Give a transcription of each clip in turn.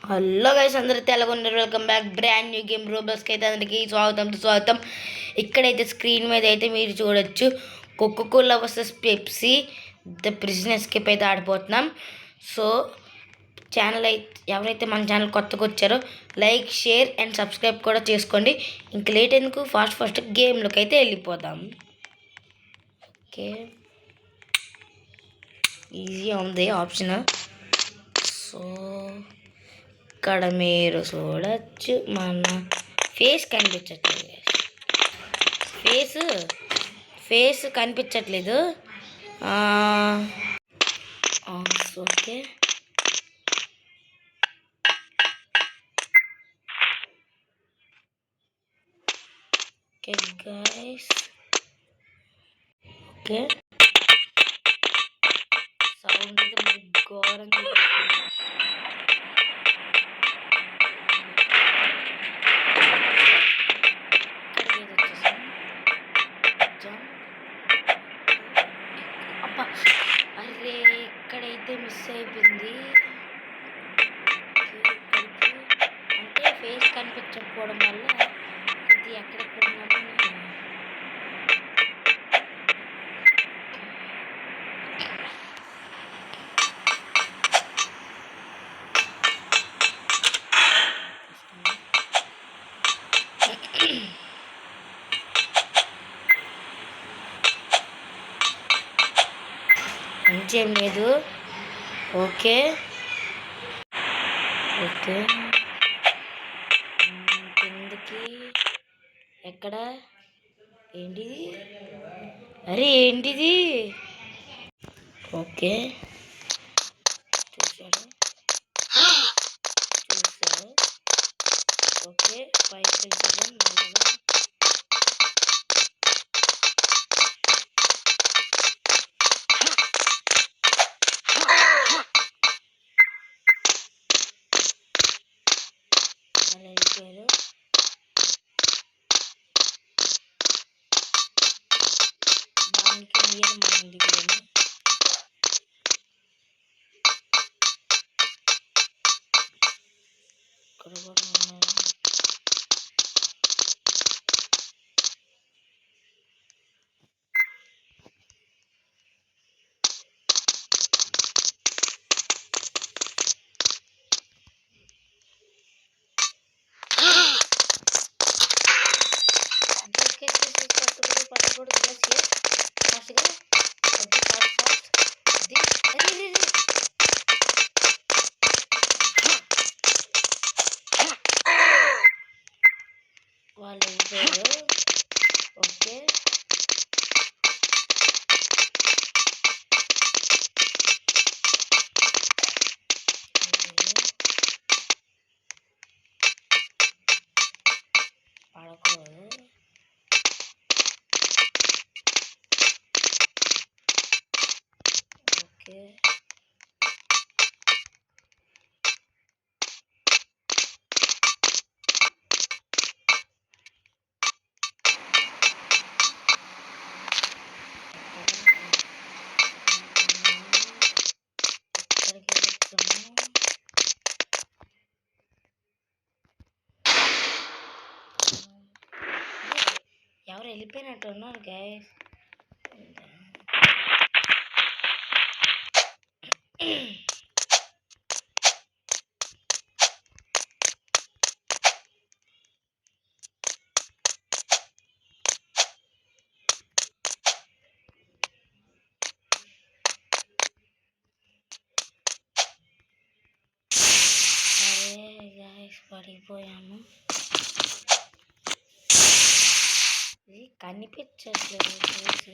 Hello guys, అందరికీ ఎలాగున్నారు? Welcome back brand new game రోబల్స్కి అయితే అందరికీ స్వాగతం. ఇక్కడైతే స్క్రీన్ మీద అయితే మీరు చూడొచ్చు coca cola versus Pepsi the prison escape అయితే ఆడిపోతున్నాం. సో ఛానల్ అయితే ఎవరైతే మన ఛానల్ కొత్తగా వచ్చారో లైక్, షేర్ అండ్ సబ్స్క్రైబ్ కూడా చేసుకోండి. ఇంక లేట్ ఎందుకు, ఫాస్ట్ గేమ్లోకి అయితే వెళ్ళిపోదాం. ఓకే, ఈజీ ఉంది ఆప్షన్. సో ఇక్కడ మీరు చూడొచ్చు మన ఫేస్ కనిపించట్లేదు. ఫేస్ కనిపించట్లేదు. Okay, okay guys. Okay, sound అయితే మనకి ఘోరంగా అరే ఇక్కడైతే మిస్ అయిపోయింది. అంటే ఫేస్ కనిపించకపోవడం వల్ల అది ఎక్కడెక్కడ మంచిగా లేదు. ఓకే కిందకి ఎక్కడ ఏంటిది? అరే ఏంటిది? ఓకే చూసాడు. ఓకే పైకి వెళ్తాం. వెళ్ళిపోయారు. దానికి మీరు మన ఇంటికి వెళ్ళి ఇక్కడ కూడా ఉన్నారు. పట్టకూడదు ఫాస్ట్గా. వాళ్ళు వెళ్ళిపోయారు. ఓకే పడకూడదు. ఓకే ఎవరు వెళ్ళిపోయినట్టు ఉన్నారు గైస్. అరే గైస్ పడిపోయాము. ఇది కనిపించట్లేదు ఫేస్.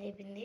అయిపోయింది.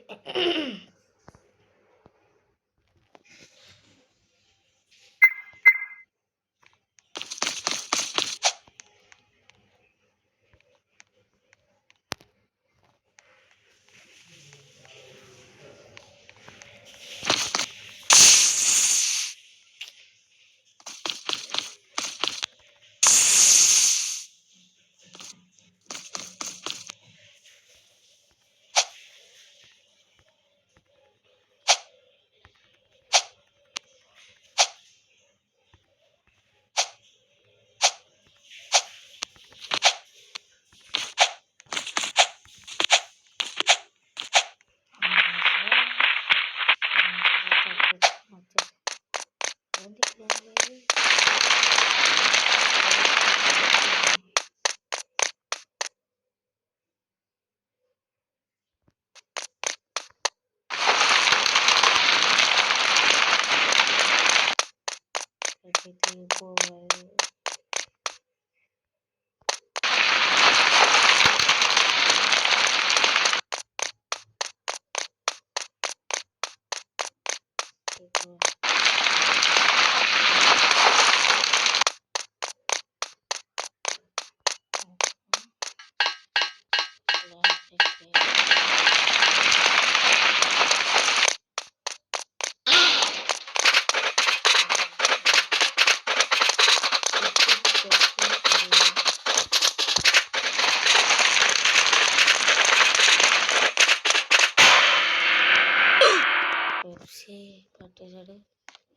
వచ్చాడు.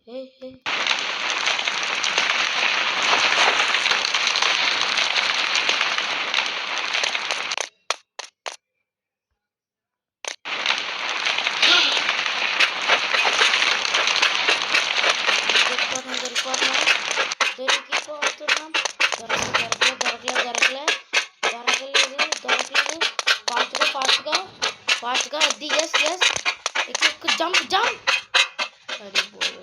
ఏ దొరికిపోతున్నాం. దొరకలేదు. ఫాస్ట్గా అది ఎస్ ఎక్కువ జంప్ పడిపోయాడు.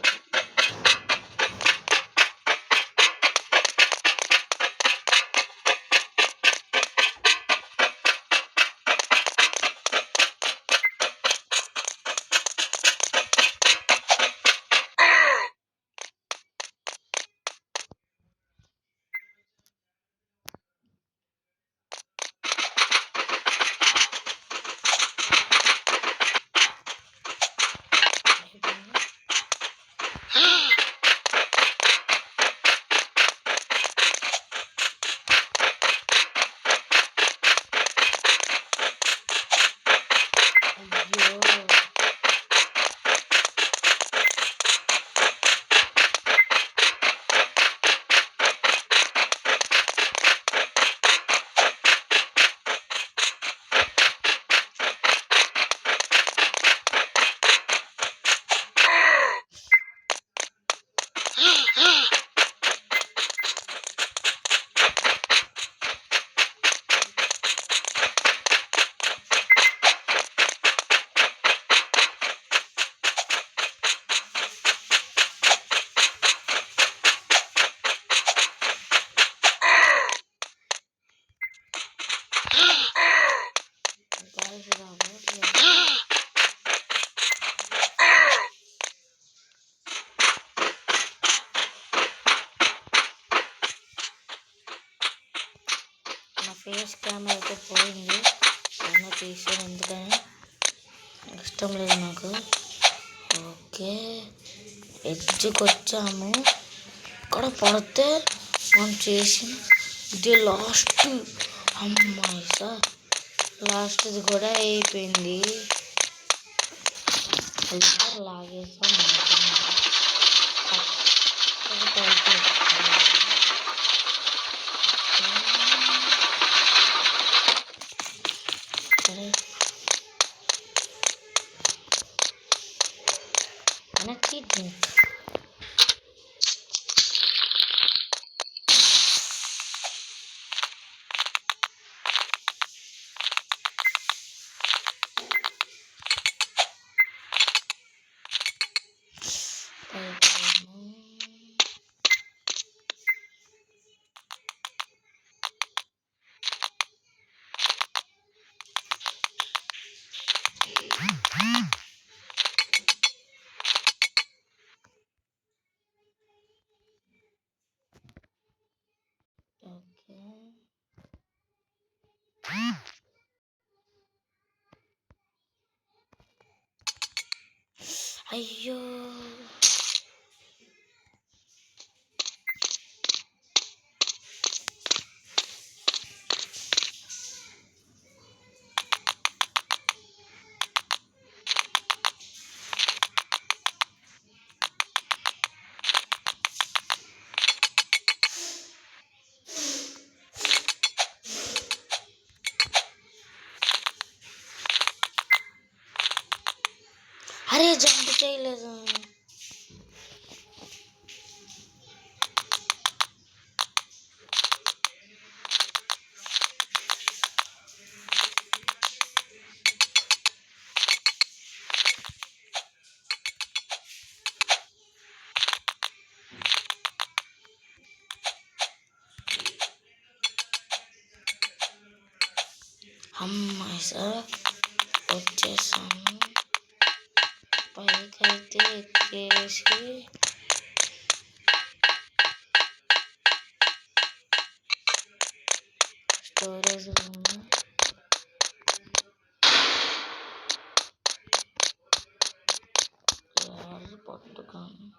ఫేస్ క్యామ్ అయితే పోయింది. అయినా తీసాను, ఎందుకని ఇష్టం లేదు నాకు. ఓకే, ఎడ్జ్కి వచ్చాము. ఇక్కడ పడితే మనం చేసిన ఇది లాస్ట్. అమ్మాయి సార్, లాస్ట్ది కూడా అయిపోయింది. లాగేసాం. cheating. అయ్యో, అరే జంప్ చేయలేదు. అమ్మాయి సార్ వచ్చేసాము. పైకైతే ఎక్కేసి స్టోరేజ్ రూమ్ పట్టుకొని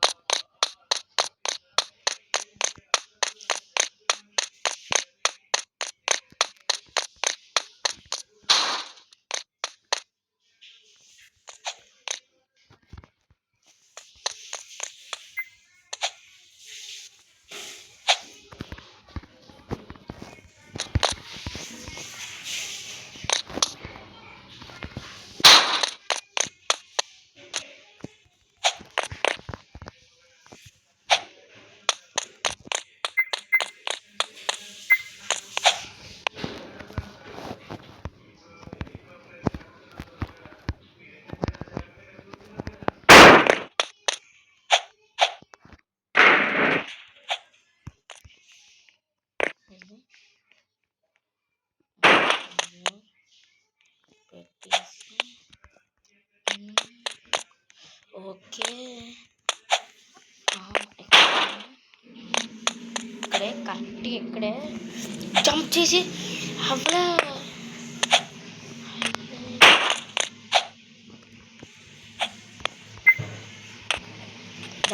ఇక్కడే జంప్ చేసి అవ్వలే.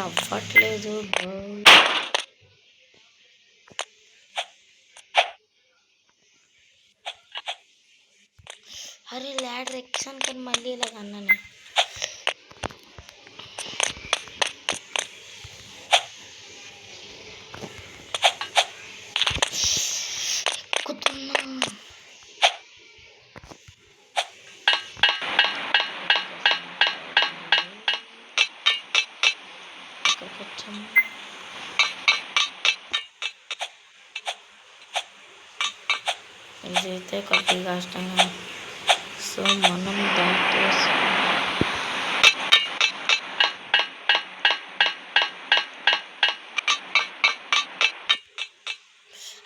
అవ్వట్లేదు. అరే ల్యాడర్ ఎక్సాను కానీ మళ్ళీ ఇలాగ అన్నాను. ఎక్కుతున్నా. ఇక్కడికి వచ్చాము. ఇదైతే కొద్దిగా కష్టంగా. సో మనం దాటేసి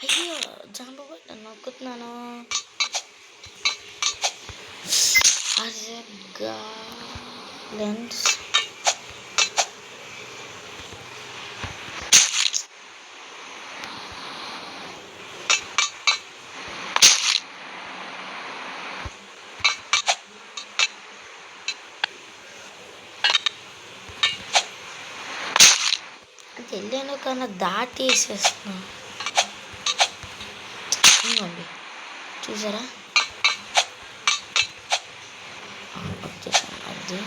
అయ్యో జంప్ బటన్ నొక్కుతున్నాను. అరే లెన్స్ వెళ్ళాను కన్నా దాటేసేస్తున్నా. ఇంకోండి చూసారా వచ్చేసాను. అది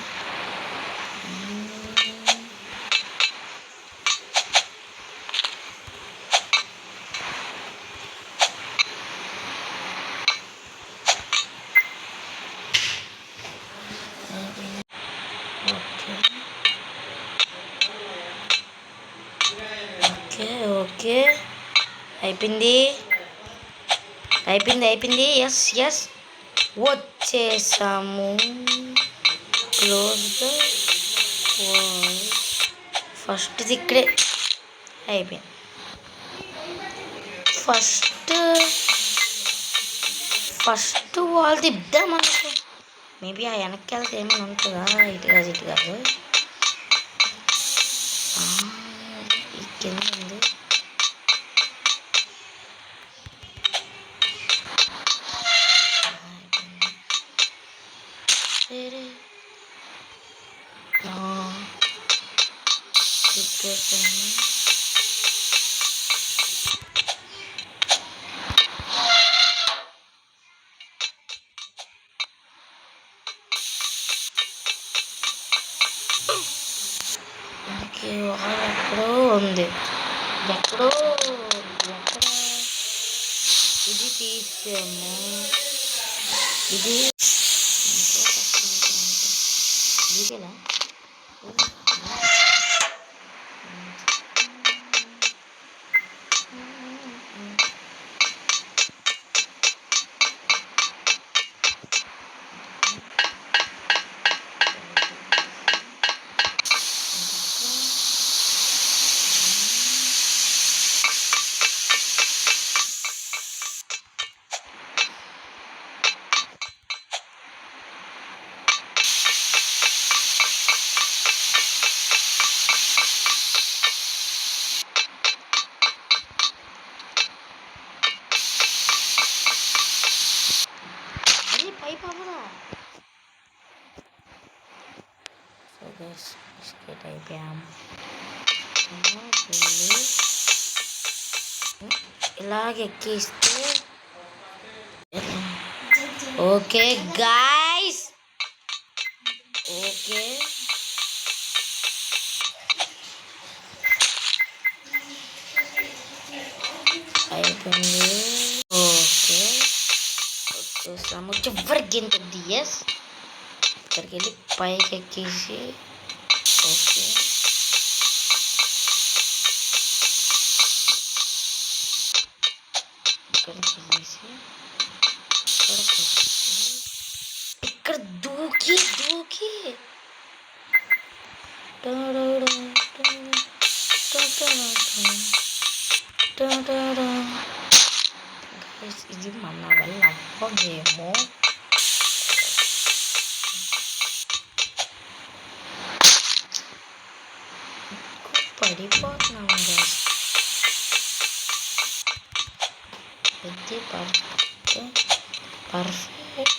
ఓకే ఓకే అయిపోయింది. ఎస్ ఎస్ వచ్చేసాము. Close the wall. ఫస్ట్ ఇక్కడే అయిపోయింది. ఫస్ట్ వాల్ తిద్దాం అనుకో. మేబీ ఆ వెనక్కి వెళ్తే ఏమైనా ఉంటుందా? ఇటు కాదు ఈ కింద ఉంది. ఎక్కడో ఉంది. ఎక్కడ ఇది తీసాము. ఇది ఇదేనా? బిస్కెట్ అయిపోయాం. ఇలాగ ఎక్కిస్తే ఓకే గాయ్స్. ఓకే అయిపోయింది. ఓకే వచ్చేసాము. చివరికి ఎంత ఎస్ ఇక్కడికి వెళ్ళి పైకి ఎక్కేసి ఓకే ఇక్కడికి వెళ్ళేసి ఇక్కడ దూకి ఇది మన వల్ల అవ్వదేమో. పడిపోతున్నాము. ఇది పర్ఫెక్ట్ పర్ఫెక్ట్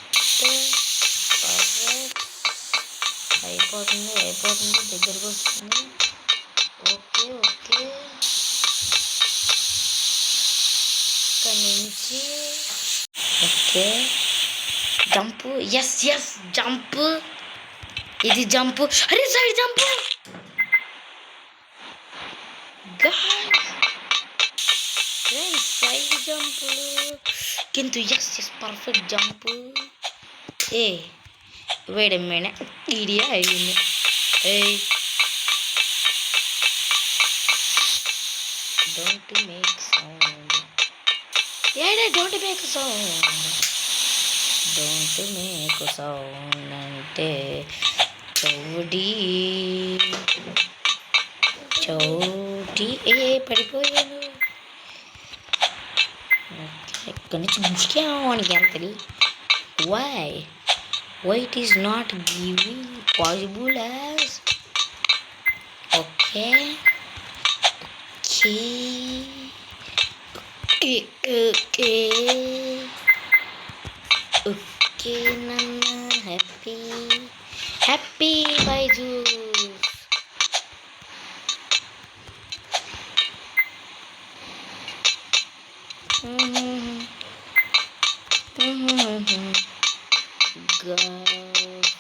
పర్ఫెక్ట్ అయిపోతుంది దగ్గరకు వస్తుంది. ఓకే ఓకే ఇక్కడ నుంచి okay jump. Yes yes jump. ఇది జంపు. అరే సైడ్ జంపు. సైడ్ జంపులు కింద. Yes yes perfect jump. ఏ వెయిట్ ఎ మినిట్. ఇడియా అయ్యింది. Don't make sound. Don't make sound. Don't make sound అంటే చౌడి పడిపోయాను. ఇక్కడి నుంచి ముష్కానికి వెళ్తుంది. Why it is not giving possible as. Okay okay okay నన్న హ్యాపీ బైజూస్.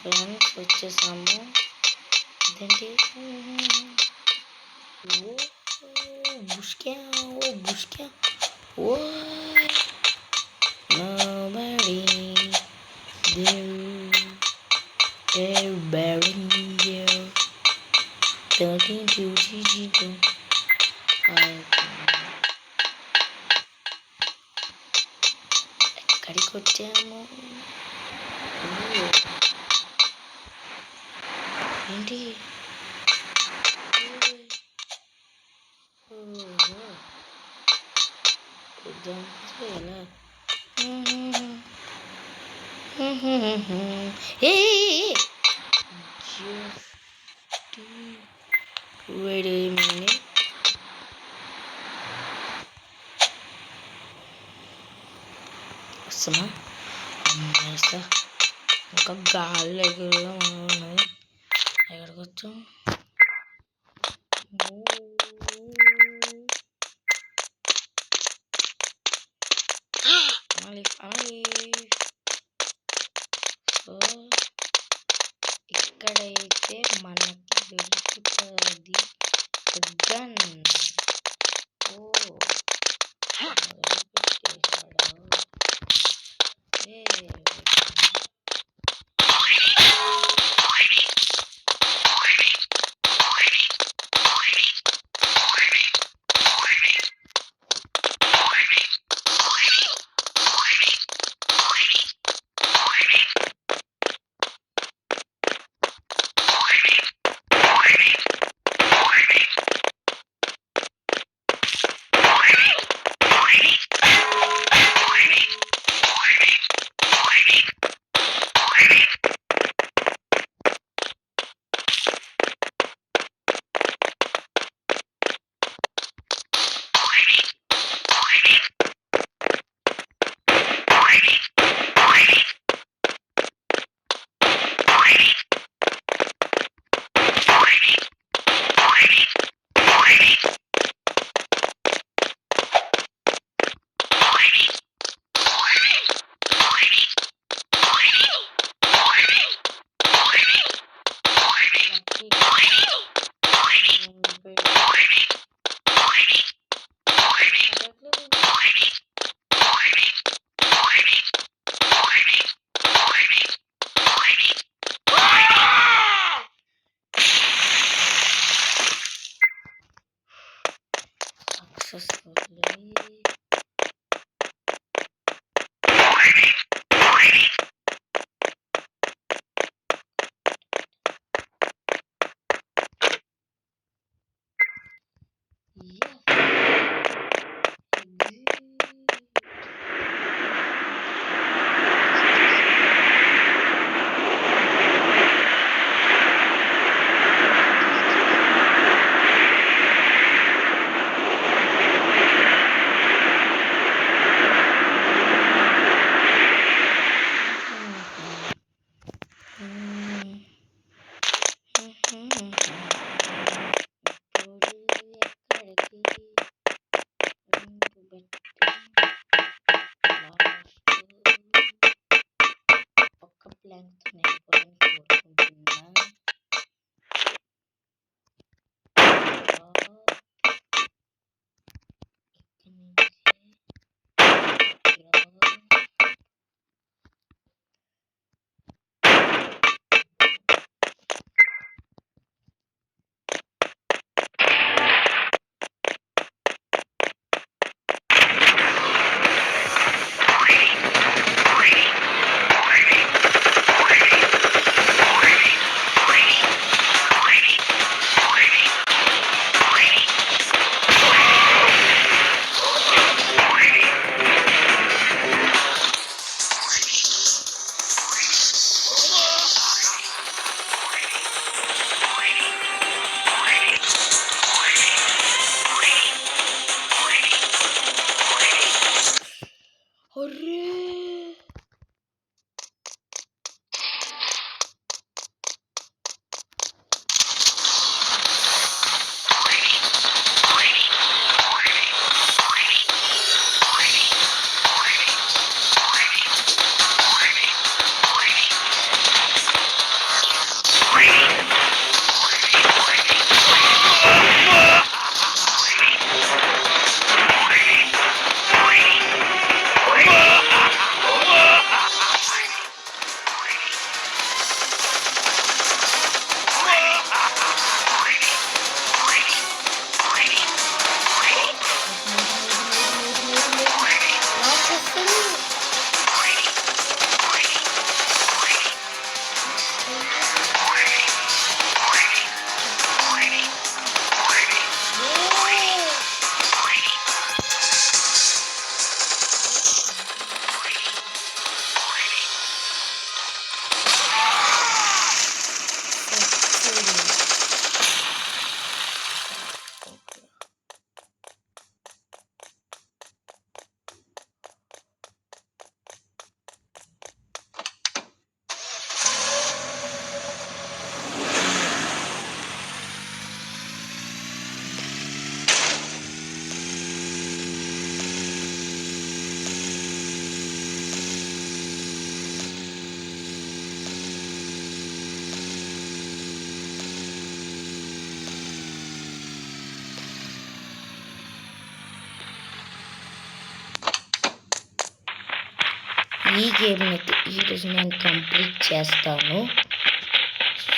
ఫ్రెండ్స్ వచ్చేసాము. ఇదేంటి బుష్కా ఓ nobody there everybody there 13 ఎక్కడికి వచ్చాము. ఏంటి ఎలా wait a minute. వస్తున్నా అమ్మేస్తా. ఇంకా గాలి ఎగురులో ఉన్నది. ఎక్కడికి వచ్చాం. సో ఇక్కడైతే మనకి దొరుకుతుంది గన్. లెంగ్త్ అయిపోవాలని కోరుకుంటున్నా. ఇక్కడి నుంచి ఈ గేమ్ అయితే ఈరోజు నేను కంప్లీట్ చేస్తాను.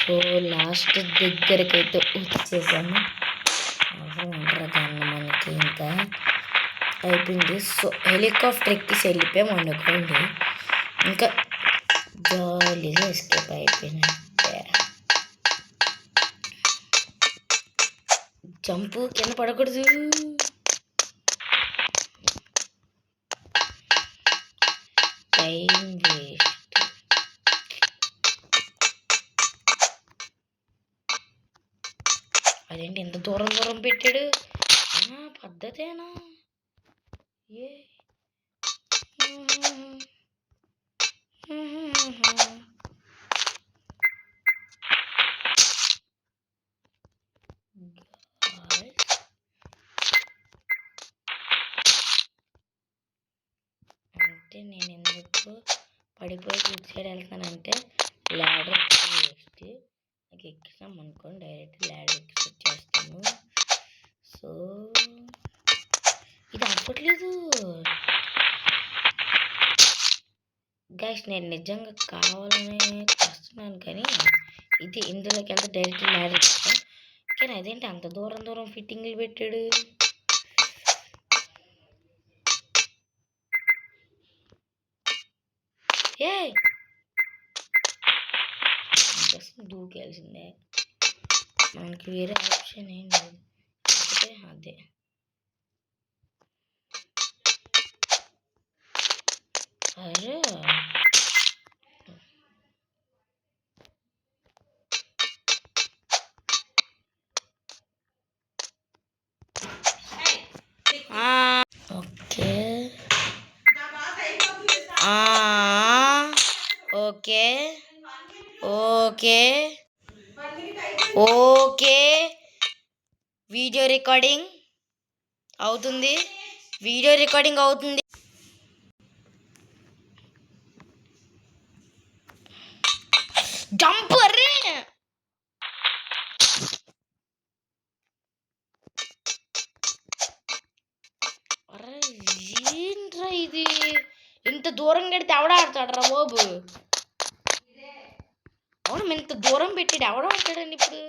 సో లాస్ట్ దగ్గరికి అయితే వచ్చేసాను. దాన్ని మనకి ఇంకా అయిపోయింది. సో హెలికాప్టర్ ఎక్కిసి వెళ్ళిపోయాం అనుకోండి, ఇంకా జాలీగా ఎస్కేప్ అయిపోయినట్టే. జంపు కింద పడకూడదు. Time waste. అదేంటి ఎంత దూరం దూరం పెట్టాడు? పద్ధతేనా? ఏ అంటే నేను ఎందుకు పడిపోయి ఇటు సైడ్ వెళ్తానంటే ల్యాడర్ వేస్ట్. నాకు ఎక్కిసాం అనుకోండి డైరెక్ట్ ల్యాడర్ ఎక్కి వచ్చేస్తాను. సో ఇది అవ్వట్లేదు గైస్. నేను నిజంగా కావాలని వస్తున్నాను కానీ ఇది ఇందులోకి వెళ్తే డైరెక్ట్ ల్యాడర్ ఎక్కుతాం. కానీ అదేంటి అంత దూరం దూరం ఫిట్టింగ్లు పెట్టాడు? ఏ దూకేయాల్సిందే, మనకి వేరే ఆప్షన్ ఏం లేదు. అదే అరే okay okay okay okay video recording అవుతుంది. వీడియో రికార్డింగ్ అవుతుంది. జంప్ అరే అరే ఏంట్రా ఇది ఇంత దూరం కడితే ఎవడ ఆడతాడరా బాబు అవును ఇంత దూరం పెట్టాడు ఎవడ ఆడతాడండి ఇప్పుడు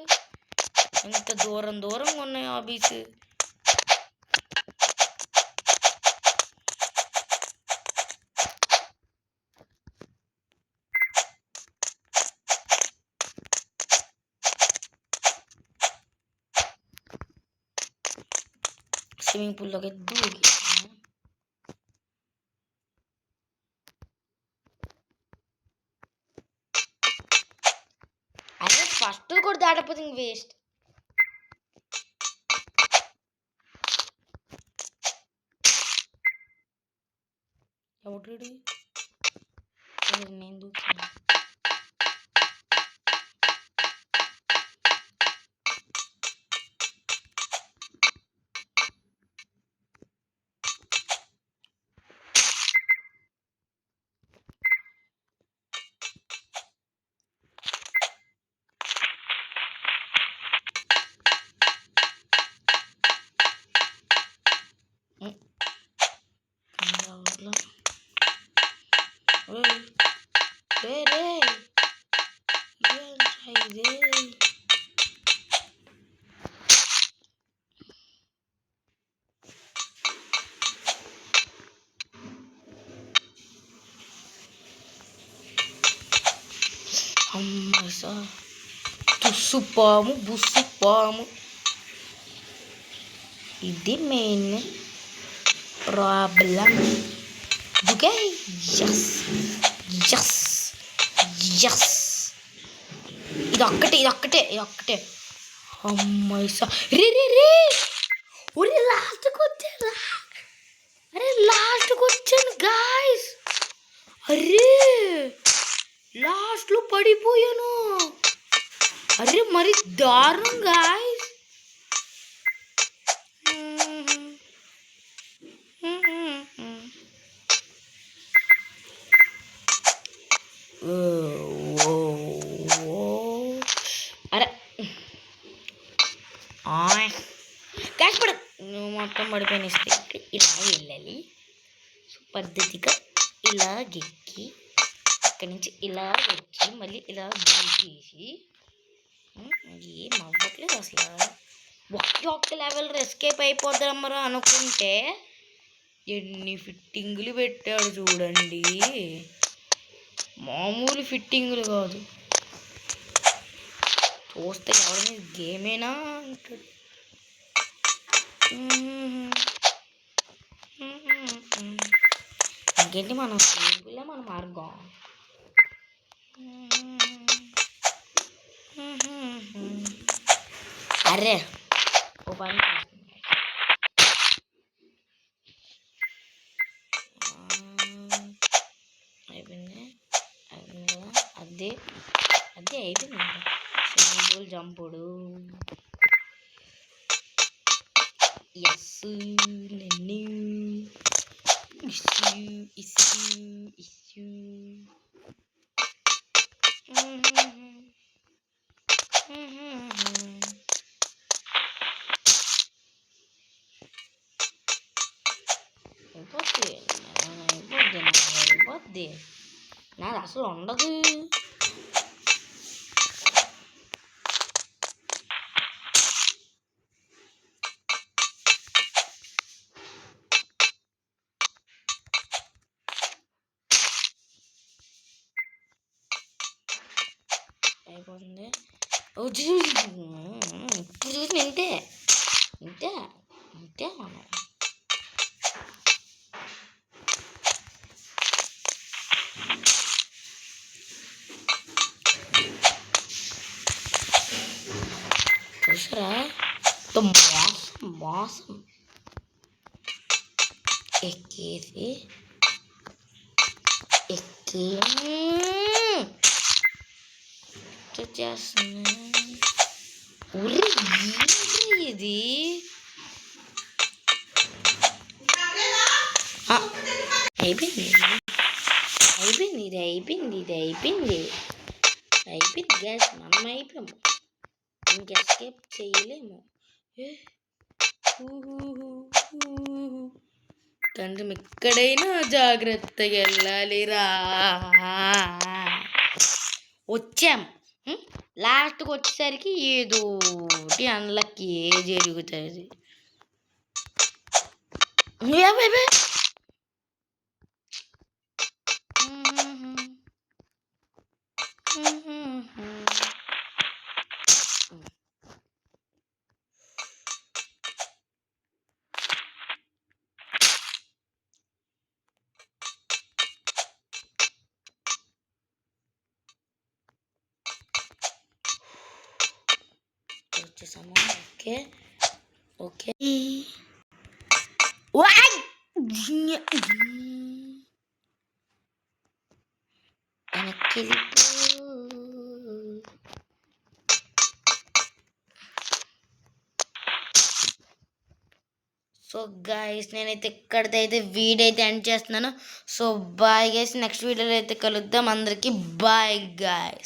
ఇంత దూరంగా ఉన్నాయి హాబీస్ స్విమ్మింగ్ పూల్లోకి దూకి అదే ఫస్ట్ కూడా దాటపోతే ఇంక వేస్ట్ ఎవడు నేను దూకుతాను అమ్మా తుస్సుపాము బుస్సుపాము ఇది main problem okay yes yes yes ఇది ఒక్కటే అమ్మాయి రే రే రే ఒరే లాస్ట్కి వచ్చారా అరే లాస్ట్కి వచ్చాను గాయస్ అరే లాస్ట్లో పడిపోయాను అరే మరి దారుణం గాయస్ అరే క్యాష్ పడ నువ్వు మొత్తం పడిపోయిన ఇస్తే ఇలా వెళ్ళాలి పద్ధతిగా ఇలా గెక్కి అక్కడి నుంచి ఇలా వచ్చి మళ్ళీ ఇలా గీసేసి ఏం అవ్వట్లేదు అసలు ఒక్క లెవెల్ ఎస్కేప్ అయిపోద్దామరా అనుకుంటే ఎన్ని ఫిట్టింగులు పెట్టాడు చూడండి మామూలు ఫిట్టింగులు కాదు చూస్తే ఎవరైనా గేమేనా అంటాడు ఇంకేంటి మనం సింపులే మన మార్గం అరే ఓ పని అయిపోయింది అదే అయిపోయింది సింపుల్ జంపుడు ఎస్ నన్ను ఇష్యూ అయిపోద్ది నాది అసలు ఉండదు అయిపోతుంది ఇప్పుడు చూసి ఇంతే మనం చూసారా మోసం ఎక్కేసి చేస్తున్నా ఇది అయిపోయింది అయిపోయింది గ్యాస్, మనం అయిపోయాము, ఇంక ఎస్కేప్ చేయలేము. తండ్రి ఎక్కడైనా జాగ్రత్తగా వెళ్ళాలిరా. వచ్చాం, లాస్ట్కి వచ్చేసరికి ఏదో అన్లకి జరుగుతుంది. వచ్చేసాము. ఓకే ఓకే వెనక్కి. సో గాయస్, నేనైతే ఇక్కడితో వీడియో అయితే ఎండ్ చేస్తున్నాను. సో బాయ్ గైస్, నెక్స్ట్ వీడియోలో అయితే కలుద్దాం. అందరికీ బాయ్ గాయస్.